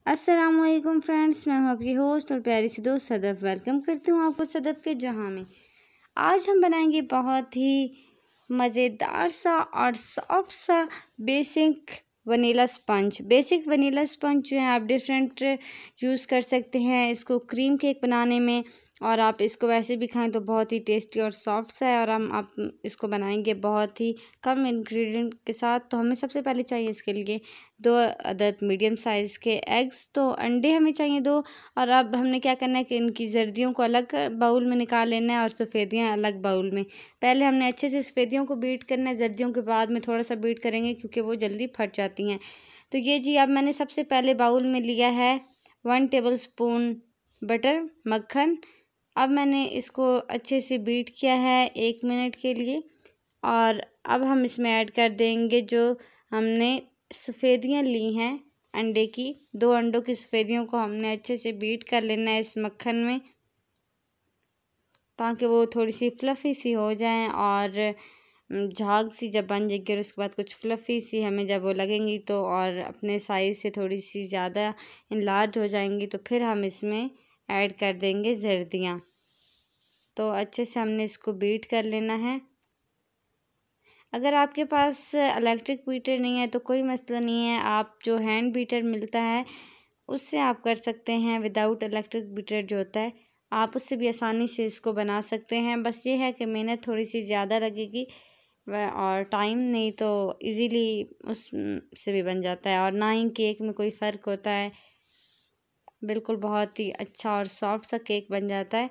अस्सलामुअलैकुम फ्रेंड्स, मैं हूँ आपकी होस्ट और प्यारी सी दोस्त सदफ़। वेलकम करती हूँ आपको सदफ़ के जहाँ में। आज हम बनाएंगे बहुत ही मज़ेदार सा और सॉफ्ट सा बेसिक वनीला स्पंज जो है आप डिफरेंट यूज़ कर सकते हैं इसको क्रीम केक बनाने में, और आप इसको वैसे भी खाएं तो बहुत ही टेस्टी और सॉफ्ट सा है। और आप इसको बनाएंगे बहुत ही कम इंग्रेडिएंट के साथ। तो हमें सबसे पहले चाहिए इसके लिए 2 अदद मीडियम साइज़ के एग्स, तो अंडे हमें चाहिए 2। और अब हमने क्या करना है कि इनकी जर्दियों को अलग बाउल में निकाल लेना है और सफ़ेदियाँ अलग बाउल में। पहले हमने अच्छे से सफ़ेदियों को बीट करना है, जर्दियों के बाद में थोड़ा सा बीट करेंगे क्योंकि वो जल्दी फट जाती हैं। तो ये जी, अब मैंने सबसे पहले बाउल में लिया है 1 टेबलस्पून बटर मक्खन। अब मैंने इसको अच्छे से बीट किया है 1 मिनट के लिए, और अब हम इसमें ऐड कर देंगे जो हमने सफ़ेदियाँ ली हैं अंडे की। 2 अंडों की सफ़ेदियों को हमने अच्छे से बीट कर लेना है इस मक्खन में, ताकि वो थोड़ी सी फ्लफ़ी सी हो जाएं और झाग सी जब बन जाएगी और उसके बाद कुछ फ्लफ़ी सी हमें जब वो लगेंगी तो, और अपने साइज़ से थोड़ी सी ज़्यादा इनलार्ज हो जाएंगी, तो फिर हम इसमें ऐड कर देंगे जर्दियाँ। तो अच्छे से हमने इसको बीट कर लेना है। अगर आपके पास इलेक्ट्रिक बीटर नहीं है तो कोई मसला नहीं है, आप जो हैंड बीटर मिलता है उससे आप कर सकते हैं। विदाउट इलेक्ट्रिक बीटर जो होता है आप उससे भी आसानी से इसको बना सकते हैं। बस ये है कि मेहनत थोड़ी सी ज़्यादा लगेगी और टाइम, नहीं तो इजीली उस से भी बन जाता है, और ना ही केक में कोई फ़र्क होता है। बिल्कुल बहुत ही अच्छा और सॉफ्ट सा केक बन जाता है।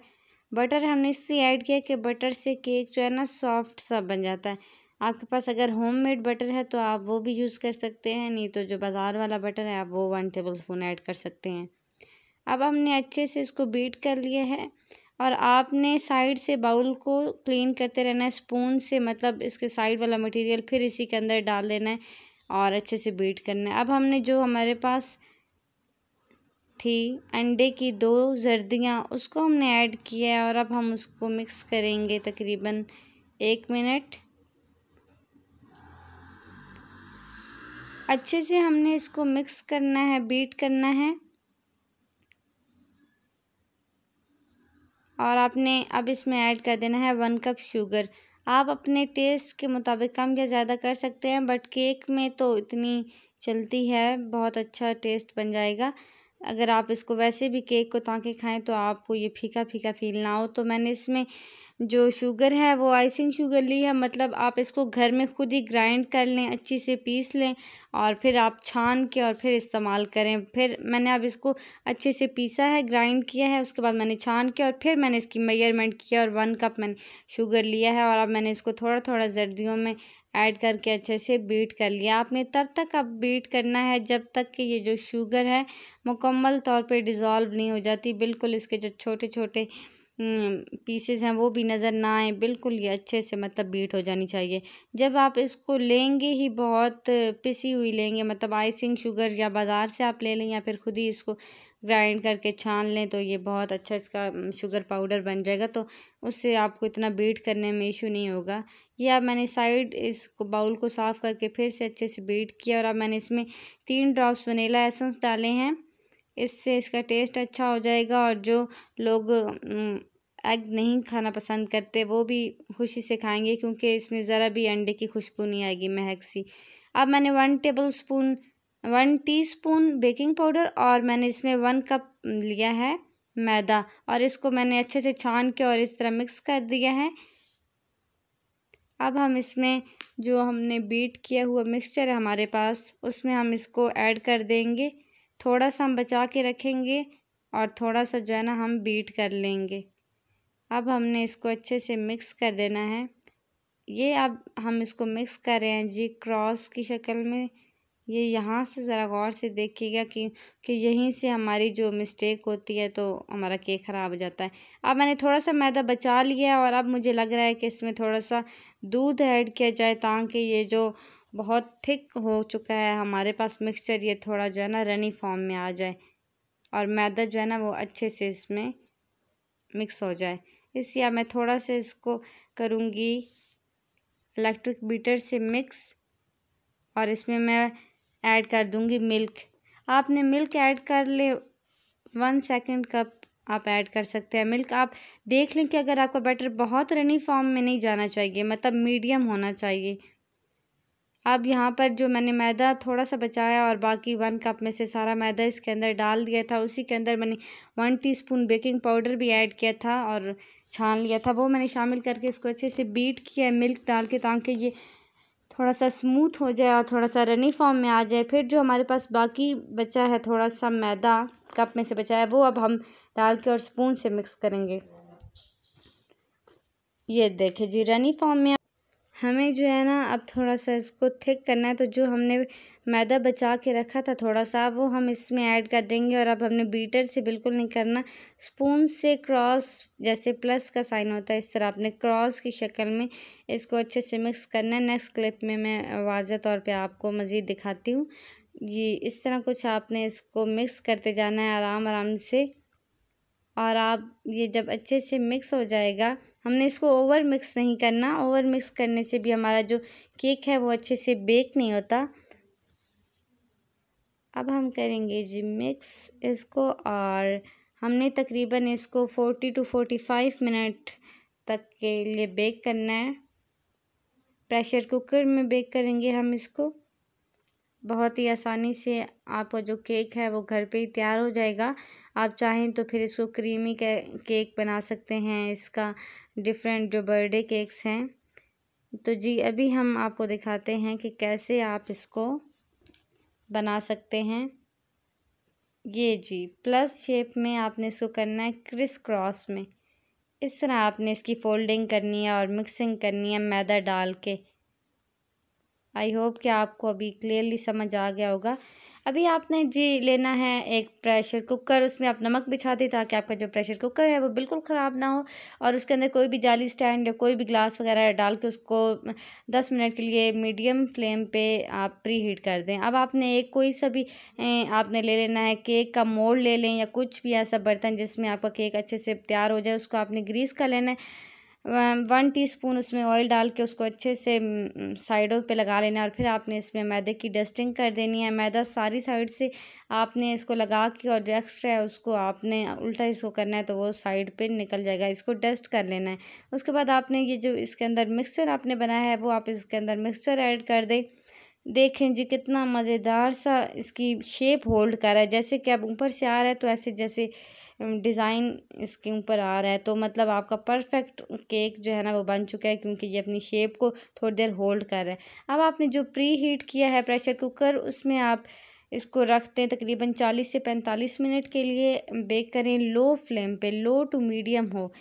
बटर हमने इसलिए ऐड किया कि बटर से केक जो है ना सॉफ्ट सा बन जाता है। आपके पास अगर होममेड बटर है तो आप वो भी यूज़ कर सकते हैं, नहीं तो जो बाज़ार वाला बटर है आप वो 1 टेबलस्पून ऐड कर सकते हैं। अब हमने अच्छे से इसको बीट कर लिया है, और आपने साइड से बाउल को क्लीन करते रहना है स्पून से, मतलब इसके साइड वाला मटेरियल फिर इसी के अंदर डाल देना है और अच्छे से बीट करना है। अब हमने जो हमारे पास थी अंडे की 2 जर्दियाँ उसको हमने ऐड किया है, और अब हम उसको मिक्स करेंगे तकरीबन 1 मिनट। अच्छे से हमने इसको मिक्स करना है, बीट करना है। और आपने अब इसमें ऐड कर देना है 1 कप शुगर। आप अपने टेस्ट के मुताबिक कम या ज़्यादा कर सकते हैं, बट केक में तो इतनी चलती है, बहुत अच्छा टेस्ट बन जाएगा। अगर आप इसको वैसे भी केक को ताकि खाएं तो आपको ये फीका फीका फील ना हो, तो मैंने इसमें जो शुगर है वो आइसिंग शुगर ली है। मतलब आप इसको घर में खुद ही ग्राइंड कर लें, अच्छी से पीस लें और फिर आप छान के और फिर इस्तेमाल करें। फिर मैंने अब इसको अच्छे से पीसा है, ग्राइंड किया है, उसके बाद मैंने छान के और फिर मैंने इसकी मेजरमेंट किया और 1 कप मैंने शुगर लिया है, और अब मैंने इसको थोड़ा थोड़ा जर्दियों में ऐड करके अच्छे से बीट कर लिया। आपने तब तक अब बीट करना है जब तक कि ये जो शुगर है मुकम्मल तौर पे डिज़ोल्व नहीं हो जाती। बिल्कुल इसके जो छोटे छोटे पीसेस हैं वो भी नज़र ना आए, बिल्कुल ये अच्छे से मतलब बीट हो जानी चाहिए। जब आप इसको लेंगे ही बहुत पिसी हुई लेंगे, मतलब आइसिंग शुगर या बाज़ार से आप ले लें या फिर खुद ही इसको ग्राइंड करके छान लें, तो ये बहुत अच्छा इसका शुगर पाउडर बन जाएगा, तो उससे आपको इतना बीट करने में इशू नहीं होगा। ये अब मैंने साइड इसको बाउल को साफ़ करके फिर से अच्छे से बीट किया, और अब मैंने इसमें 3 ड्रॉप्स वनीला एसेंस डाले हैं। इससे इसका टेस्ट अच्छा हो जाएगा, और जो लोग एग नहीं खाना पसंद करते वो भी खुशी से खाएंगे, क्योंकि इसमें ज़रा भी अंडे की खुशबू नहीं आएगी, महक सी। अब मैंने 1 टीस्पून बेकिंग पाउडर और मैंने इसमें 1 कप लिया है मैदा, और इसको मैंने अच्छे से छान के और इस तरह मिक्स कर दिया है। अब हम इसमें जो हमने बीट किया हुआ मिक्सचर है हमारे पास, उसमें हम इसको ऐड कर देंगे। थोड़ा सा हम बचा के रखेंगे और थोड़ा सा जो है ना हम बीट कर लेंगे। अब हमने इसको अच्छे से मिक्स कर देना है। ये अब हम इसको मिक्स कर रहे हैं जी क्रॉस की शक्ल में। ये यहाँ से ज़रा गौर से देखिएगा कि यहीं से हमारी जो मिस्टेक होती है तो हमारा केक ख़राब हो जाता है। अब मैंने थोड़ा सा मैदा बचा लिया है, और अब मुझे लग रहा है कि इसमें थोड़ा सा दूध ऐड किया जाए, ताकि ये जो बहुत थिक हो चुका है हमारे पास मिक्सचर, ये थोड़ा जो है ना रनी फॉर्म में आ जाए और मैदा जो है ना वो अच्छे से इसमें मिक्स हो जाए। इसलिए अब मैं थोड़ा सा इसको करूँगी इलेक्ट्रिक बीटर से मिक्स, और इसमें मैं ऐड कर दूँगी मिल्क। आपने मिल्क ऐड कर ले 1 सेकंड कप आप ऐड कर सकते हैं मिल्क। आप देख लें कि अगर आपका बैटर बहुत रनी फॉर्म में नहीं जाना चाहिए, मतलब मीडियम होना चाहिए। अब यहाँ पर जो मैंने मैदा थोड़ा सा बचाया और बाकी 1 कप में से सारा मैदा इसके अंदर डाल दिया था। उसी के अंदर मैंने 1 टीस्पून बेकिंग पाउडर भी ऐड किया था और छान लिया था, वो मैंने शामिल करके इसको अच्छे से बीट किया है मिल्क डाल के, ताकि ये थोड़ा सा स्मूथ हो जाए और थोड़ा सा रनी फॉर्म में आ जाए। फिर जो हमारे पास बाकी बचा है थोड़ा सा मैदा कप में से बचा है, वो अब हम डाल के और स्पून से मिक्स करेंगे। ये देखिए जी रनी फॉर्म में हमें जो है ना अब थोड़ा सा इसको थिक करना है। तो जो हमने मैदा बचा के रखा था थोड़ा सा, वो हम इसमें ऐड कर देंगे। और अब हमने बीटर से बिल्कुल नहीं करना, स्पून से क्रॉस, जैसे प्लस का साइन होता है इस तरह आपने क्रॉस की शक्ल में इसको अच्छे से मिक्स करना है। नेक्स्ट क्लिप में मैं वाज़ेह तौर पे आपको मज़ीद दिखाती हूँ। जी इस तरह कुछ आपने इसको मिक्स करते जाना है आराम आराम से। और आप ये जब अच्छे से मिक्स हो जाएगा, हमने इसको ओवर मिक्स नहीं करना, ओवर मिक्स करने से भी हमारा जो केक है वो अच्छे से बेक नहीं होता। अब हम करेंगे जी मिक्स इसको, और हमने तकरीबन इसको 40 to 45 मिनट तक के लिए बेक करना है। प्रेशर कुकर में बेक करेंगे हम इसको। बहुत ही आसानी से आपका जो केक है वो घर पे ही तैयार हो जाएगा। आप चाहें तो फिर इसको क्रीमी केक बना सकते हैं, इसका डिफरेंट जो बर्थडे केक्स हैं। तो जी अभी हम आपको दिखाते हैं कि कैसे आप इसको बना सकते हैं। ये जी प्लस शेप में आपने इसको करना है, क्रिस क्रॉस में। इस तरह आपने इसकी फोल्डिंग करनी है और मिक्सिंग करनी है मैदा डाल के। आई होप कि आपको अभी क्लियरली समझ आ गया होगा। अभी आपने जी लेना है एक प्रेशर कुकर, उसमें आप नमक बिछा दें ताकि आपका जो प्रेशर कुकर है वो बिल्कुल ख़राब ना हो। और उसके अंदर कोई भी जाली स्टैंड या कोई भी ग्लास वगैरह डाल के उसको 10 मिनट के लिए मीडियम फ्लेम पे आप प्री हीट कर दें। अब आपने एक कोई सा भी आपने ले लेना है, केक का मोल्ड ले लें या कुछ भी ऐसा बर्तन जिसमें आपका केक अच्छे से तैयार हो जाए, उसको आपने ग्रीस कर लेना है। 1 टीस्पून उसमें ऑयल डाल के उसको अच्छे से साइडों पे लगा लेना है। और फिर आपने इसमें मैदे की डस्टिंग कर देनी है। मैदा सारी साइड से आपने इसको लगा के, और जो एक्स्ट्रा है उसको आपने उल्टा इसको करना है तो वो साइड पे निकल जाएगा। इसको डस्ट कर लेना है। उसके बाद आपने ये जो इसके अंदर मिक्सचर आपने बनाया है वो आप इसके अंदर मिक्सचर ऐड कर दें। देखें जी कितना मज़ेदार सा इसकी शेप होल्ड कर रहा है, जैसे कि अब ऊपर से आ रहा है तो ऐसे जैसे डिज़ाइन इसके ऊपर आ रहा है। तो मतलब आपका परफेक्ट केक जो है ना वो बन चुका है, क्योंकि ये अपनी शेप को थोड़ी देर होल्ड कर रहा है। अब आपने जो प्री हीट किया है प्रेशर कुकर, उसमें आप इसको रखते हैं तकरीबन 40 से 45 मिनट के लिए बेक करें लो फ्लेम पे, लो टू मीडियम हो,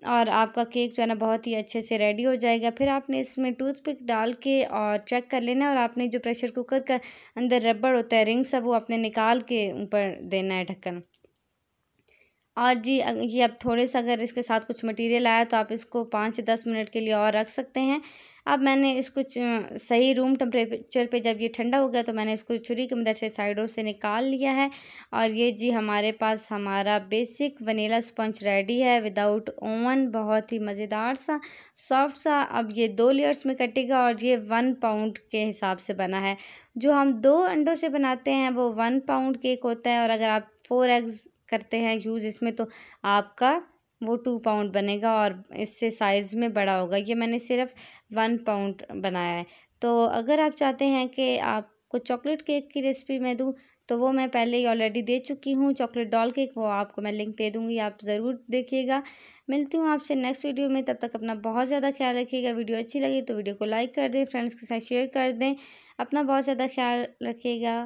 और आपका केक जो है ना बहुत ही अच्छे से रेडी हो जाएगा। फिर आपने इसमें टूथपिक डाल के और चेक कर लेना है। और आपने जो प्रेशर कुकर का अंदर रबड़ होता है, रिंग सा, वो आपने निकाल के ऊपर देना है ढक्कन। और जी ये अब थोड़े से अगर इसके साथ कुछ मटेरियल आया तो आप इसको 5 से 10 मिनट के लिए और रख सकते हैं। अब मैंने इसको सही रूम टेम्परेचर पे जब ये ठंडा हो गया तो मैंने इसको छुरी की मदद से साइडों से निकाल लिया है। और ये जी हमारे पास हमारा बेसिक वनीला स्पंज रेडी है विदाउट ओवन, बहुत ही मज़ेदार सा सॉफ्ट सा। अब ये 2 लेयर्स में कटेगा और ये 1 पाउंड के हिसाब से बना है। जो हम 2 अंडों से बनाते हैं वो 1 पाउंड केक होता है, और अगर आप 4 एग्स करते हैं यूज़ इसमें तो आपका वो 2 पाउंड बनेगा और इससे साइज़ में बड़ा होगा। ये मैंने सिर्फ 1 पाउंड बनाया है। तो अगर आप चाहते हैं कि आपको चॉकलेट केक की रेसिपी मैं दूँ तो वो मैं पहले ही ऑलरेडी दे चुकी हूँ, चॉकलेट डॉल केक, वो आपको मैं लिंक दे दूँगी, आप ज़रूर देखिएगा। मिलती हूँ आपसे नेक्स्ट वीडियो में, तब तक अपना बहुत ज़्यादा ख्याल रखिएगा। वीडियो अच्छी लगी तो वीडियो को लाइक कर दें, फ्रेंड्स के साथ शेयर कर दें। अपना बहुत ज़्यादा ख्याल रखिएगा।